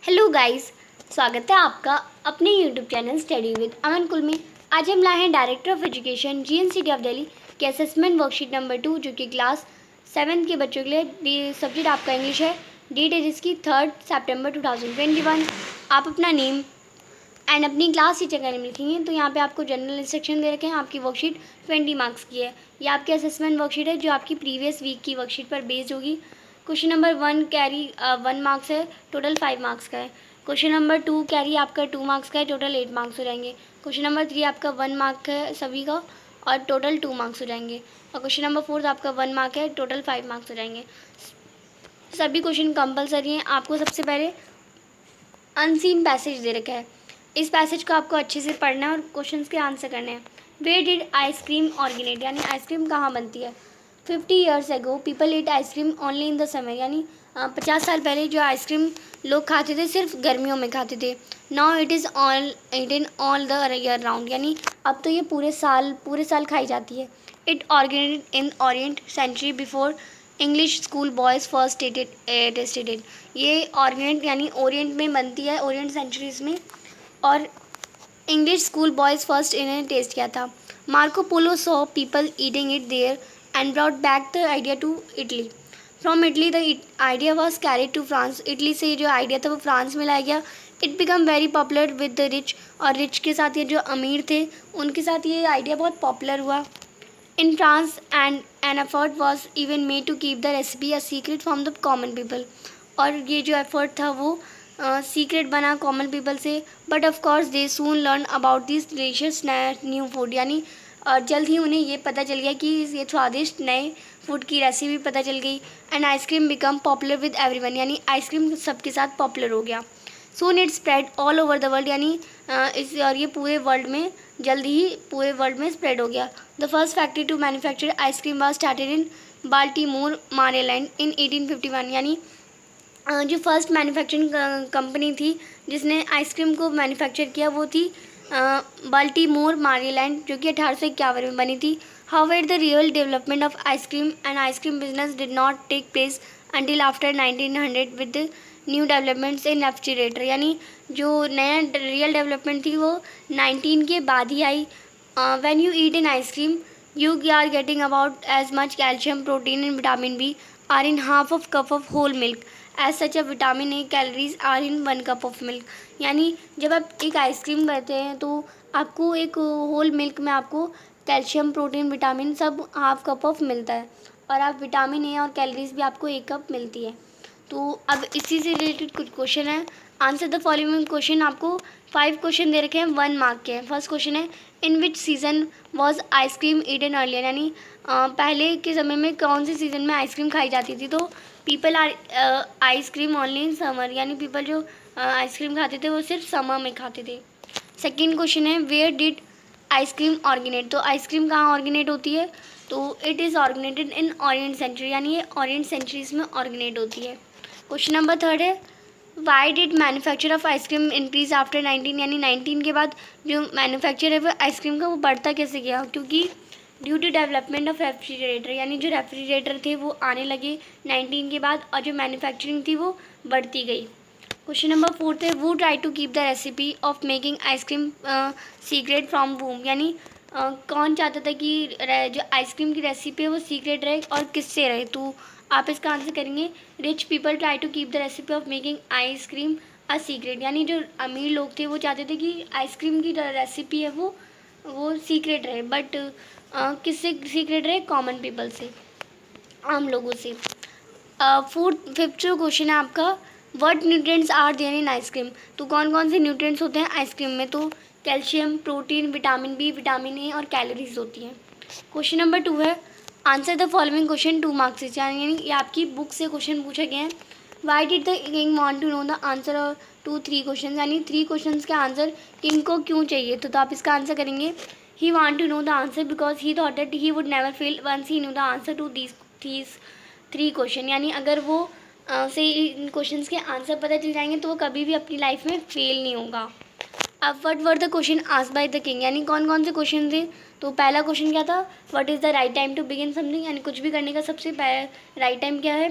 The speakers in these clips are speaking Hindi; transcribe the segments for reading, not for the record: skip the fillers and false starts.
हेलो गाइस, स्वागत है आपका अपने यूट्यूब चैनल स्टडी विद अमन कुल में। आज हम लाए हैं director of education GNCT of Delhi के असेसमेंट वर्कशीट नंबर 2 जो कि क्लास 7 के बच्चों के लिए सब्जेक्ट आपका इंग्लिश है। डेट है जिसकी 3 सितंबर 2021। आप अपना नेम एंड अपनी क्लास टीचर का नेम लिखेंगे। तो यहाँ पे आपको जनरल इंस्ट्रक्शन दे रखे हैं। आपकी वर्कशीट 20 मार्क्स की है। ये आपकी असेसमेंट वर्कशीट है जो आपकी प्रीवियस वीक की वर्कशीट पर बेस्ड होगी। क्वेश्चन नंबर 1 कैरी 1 मार्क्स है, टोटल 5 मार्क्स का है। क्वेश्चन नंबर 2 कैरी आपका 2 मार्क्स का है, टोटल 8 मार्क्स हो जाएंगे। क्वेश्चन नंबर 3 आपका 1 मार्क है सभी का और टोटल 2 मार्क्स हो जाएंगे। और क्वेश्चन नंबर 4 आपका 1 मार्क है, टोटल 5 मार्क्स हो जाएंगे। सभी क्वेश्चन कंपलसरी हैं। आपको सबसे पहले अनसीन पैसेज दे रखा है। इस पैसेज को आपको अच्छे से पढ़ना है और क्वेश्चंस के आंसर करने हैं। वेयर डिड आइसक्रीम ऑरिजिनेट, यानी आइसक्रीम कहाँ बनती है। 50 years ago people eat ice cream only in the summer, यानी 50 साल पहले जो आइसक्रीम लोग खाते थे सिर्फ गर्मियों में खाते थे। Now it is all eaten all the year round, यानी अब तो ये पूरे साल खाई जाती है। It originates in Orient century before English school boys first tasted it. ये ऑर्गेनाइज यानी ओरिएंट में बनती है, ओरिएंट सेंचुरीज़ में, और इंग्लिश स्कूल बॉयज़ फर्स्ट इन्हें टेस्ट किया था। Marco Polo saw people eating it there and brought back the idea to Italy. From Italy the idea was carried to France. Italy से जो आइडिया था वो फ्रांस में लाया गया। It become very popular with the rich, और रिच के साथ ये जो अमीर थे उनके साथ ये आइडिया बहुत पॉपुलर हुआ। In France and an effort was even made to keep the recipe a secret from the common people, और ये जो एफर्ट था वो सीक्रेट बना कॉमन पीपल से। But of course they soon learn about this delicious new food, यानी जल्द ही उन्हें ये पता चल गया कि ये स्वादिष्ट नए फूड की रेसिपी पता चल गई। And ice cream become popular with everyone, यानी आइसक्रीम सबके साथ पॉपुलर हो गया। Soon it spread all over the world, यानी और ये पूरे वर्ल्ड में जल्द ही पूरे वर्ल्ड में स्प्रेड हो गया। The first factory to manufacture ice cream was started in Baltimore Maryland in 1851, यानी जो फर्स्ट मैन्युफैक्चरिंग कंपनी थी जिसने आइसक्रीम को मैन्युफैक्चर किया वो थी बाल्टीमोर मैरीलैंड, जो कि 1851 में बनी थी। However the real development of ice cream and ice cream business did not take place until after 1900 with new developments in refrigerator, यानी जो नया रियल डेवलपमेंट थी वो 19 के बाद ही आई। When you eat in ice cream you are getting about as much calcium, protein and vitamin B are in half of cup of whole milk. As such a vitamin A calories are in 1 cup of milk. यानी जब आप एक आइसक्रीम खाते हैं तो आपको एक होल मिल्क में आपको कैल्शियम, प्रोटीन, विटामिन सब हाफ कप ऑफ मिलता है, और आप विटामिन ए और कैलोरीज भी आपको 1 कप मिलती है। तो अब इसी से रिलेटेड कुछ क्वेश्चन है। Answer the following question. आपको 5 क्वेश्चन दे रखे हैं, 1 मार्क के हैं। फर्स्ट क्वेश्चन है in which season was ice cream eaten earlier, यानी पहले के समय में कौन से सीज़न में आइसक्रीम खाई जाती थी। तो people are ice cream only in summer, यानी पीपल जो आइसक्रीम खाते थे वो सिर्फ समर में खाते थे। सेकेंड क्वेश्चन है वेयर डिड आइसक्रीम ऑर्गेनेट, तो आइसक्रीम कहाँ ऑर्गेनेट होती है। तो it is originated in Orient century, यानी ये ओरिएंट सेंचुरीज में ऑर्गेनेट होती है। क्वेश्चन नंबर 3 है why did manufacture of ice cream increase after 19, यानी 19 के बाद जो मैन्युफैक्चर है वो आइसक्रीम का वो बढ़ता कैसे गया। क्योंकि due to development of refrigerator, यानी जो रेफ्रिजरेटर थे वो आने लगे 19 के बाद, और जो मैन्युफैक्चरिंग थी वो बढ़ती गई। क्वेश्चन नंबर 4 है who try to keep the recipe of making ice cream secret from whom, यानी कौन चाहता था कि जो आइसक्रीम की रेसिपी है वो सीक्रेट रहे और किससे रहे। तो आप इसका आंसर करेंगे rich people try to keep the recipe of making ice cream a secret, यानी जो अमीर लोग थे वो चाहते थे कि आइसक्रीम की रेसिपी है वो सीक्रेट रहे, बट किससे सीक्रेट रहे, कॉमन पीपल से, आम लोगों से। फिफ्थ जो क्वेश्चन है आपका what nutrients are there in ice cream, तो कौन कौन से न्यूट्रिएंट्स होते हैं आइसक्रीम में। तो calcium, protein, vitamin B, vitamin A और कैलोरीज होती हैं। क्वेश्चन नंबर 2 है answer the following question 2 marks से, यानी ये आपकी बुक से क्वेश्चन पूछे गए हैं। Why did the king want to know the answer to 3 question, यानी 3 क्वेश्चन के आंसर किंग को क्यों चाहिए। तो आप इसका आंसर करेंगे he want to know the answer because he thought that he would never fail once he knew the answer to these 3 question, यानी अगर वो से इन क्वेश्चन के आंसर पता चल जाएंगे तो वो कभी भी अपनी लाइफ में फेल नहीं होगा। अब what were the question asked by the king, यानी कौन कौन से क्वेश्चन थे। तो पहला क्वेश्चन क्या था what is the right time to begin something, यानी कुछ भी करने का सबसे राइट टाइम क्या है।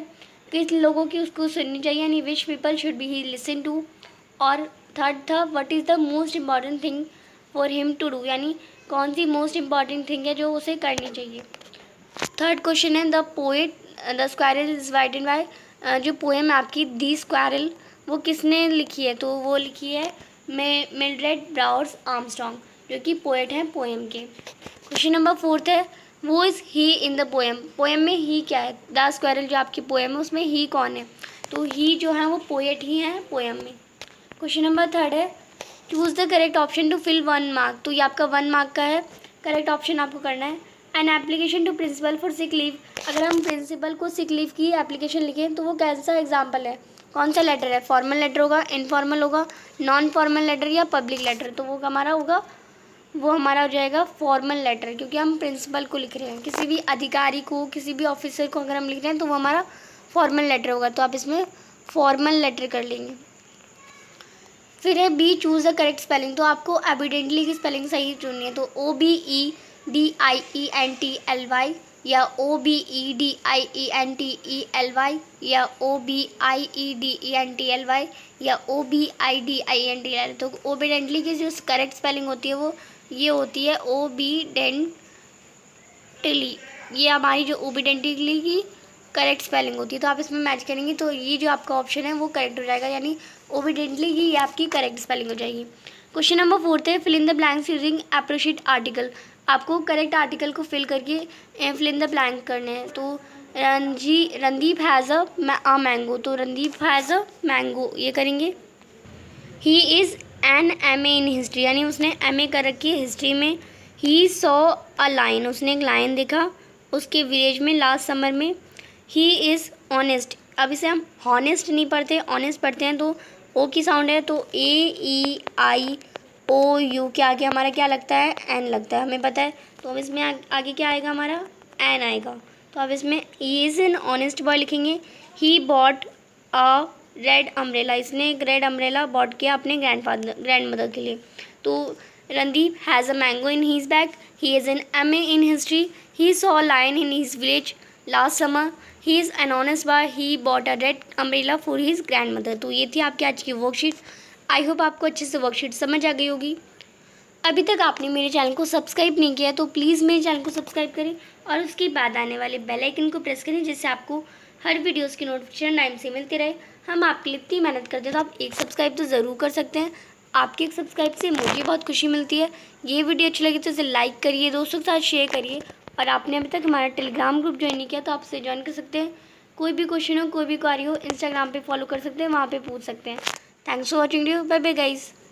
किस लोगों की उसको सुननी चाहिए, यानी which people should be he listen to. और थर्ड था what is the most important thing for him to do, यानी कौन सी मोस्ट इम्पॉर्टेंट थिंग है जो उसे करनी चाहिए। थर्ड क्वेश्चन है the poet the squirrel is white and why, जो पोएम आपकी दी स्क्वायरल वो किसने लिखी है, तो वो लिखी है मिल्ड्रेड ब्राउर्स आर्मस्ट्रॉन्ग, जो कि पोएट हैं पोएम के। क्वेश्चन नंबर फोर्थ है वो is he in the poem, poem में ही क्या है, द स्क्वायरल जो आपकी पोएम है उसमें ही कौन है, तो ही जो है वो पोएट ही हैं पोएम में। क्वेश्चन नंबर थर्ड है choose the correct option to fill 1 mark, तो ये आपका 1 मार्क का है, करेक्ट ऑप्शन आपको करना है। An application to principal for sick leave, अगर हम प्रिंसिपल को सिक लीव की एप्लीकेशन लिखें तो वो कैसा एग्जाम्पल है, कौन सा लेटर है, फॉर्मल लेटर होगा, इनफॉर्मल होगा, नॉन फॉर्मल लेटर या पब्लिक लेटर, तो वो हमारा होगा, वो हमारा हो जाएगा फॉर्मल लेटर, क्योंकि हम प्रिंसिपल को लिख रहे हैं, किसी भी अधिकारी को किसी भी ऑफिसर को अगर हम लिख रहे हैं तो वो हमारा फॉर्मल लेटर होगा, तो आप इसमें फॉर्मल लेटर कर लेंगे। फिर है B choose the correct spelling, तो आपको एविडेंटली की स्पेलिंग सही चुननी है, तो OBEDIENTLY या OBEDIENTELY या OBIEDENTLY या OBIDINTLY, तो ओबीडेंटली की जो करेक्ट स्पेलिंग होती है वो ये होती है ओबीडेंटली, ये हमारी जो ओबीडेंटली की करेक्ट स्पेलिंग होती है, तो आप इसमें मैच करेंगे तो ये जो आपका ऑप्शन है वो करेक्ट हो जाएगा, यानी ओबीडेंटली ही आपकी करेक्ट स्पेलिंग हो जाएगी। क्वेश्चन नंबर फोर्थ है fill in the blanks using appropriate article, आपको करेक्ट आर्टिकल को फिल करके फिल इन द ब्लैंक करने हैं, तो रणदीप हैज़ अ मैंगो, तो रणदीप हैज़ अ मैंगो ये करेंगे। ही is an MA in history, यानी उसने MA कर रखी है हिस्ट्री में। ही सॉ अ लाइन, उसने एक लाइन देखा उसके विलेज में लास्ट समर में। ही इज़ ऑनेस्ट, अब इसे हम हॉनेस्ट नहीं पढ़ते ऑनेस्ट पढ़ते हैं, तो ओ की साउंड है, तो AEIOU के आगे हमारा क्या लगता है, एन लगता है, हमें पता है, तो अब इसमें आगे क्या आएगा हमारा एन आएगा, तो अब इसमें he is an honest boy लिखेंगे। He bought a red umbrella, इसने एक रेड अम्ब्रेला बॉट किया अपने ग्रैंड मदर के लिए। तो Randeep has a mango in his bag, he is an MA in history, he saw lion in his village last summer, he is an honest boy, he bought a red umbrella for his grandmother. तो ये थी आपकी आज की वर्कशीट। आई होप आपको अच्छे से वर्कशीट समझ आ गई होगी। अभी तक आपने मेरे चैनल को सब्सक्राइब नहीं किया तो प्लीज़ मेरे चैनल को सब्सक्राइब करें और उसके बाद आने वाले बेल आइकन को प्रेस करें, जिससे आपको हर वीडियोस की नोटिफिकेशन टाइम से मिलती रहे। हम आपके लिए इतनी मेहनत करते हैं तो आप एक सब्सक्राइब तो ज़रूर कर सकते हैं, आपके एक सब्सक्राइब से मुझे बहुत खुशी मिलती है। ये वीडियो अच्छी लगी तो इसे लाइक करिए, दोस्तों के साथ शेयर करिए, और आपने अभी तक हमारा टेलीग्राम ग्रुप ज्वाइन नहीं किया तो आप उसे ज्वाइन कर सकते हैं। कोई भी क्वेश्चन हो कोई भी क्वेरी हो इंस्टाग्राम पे फॉलो कर सकते हैं, वहाँ पे पूछ सकते हैं। Thanks for watching video, bye bye guys.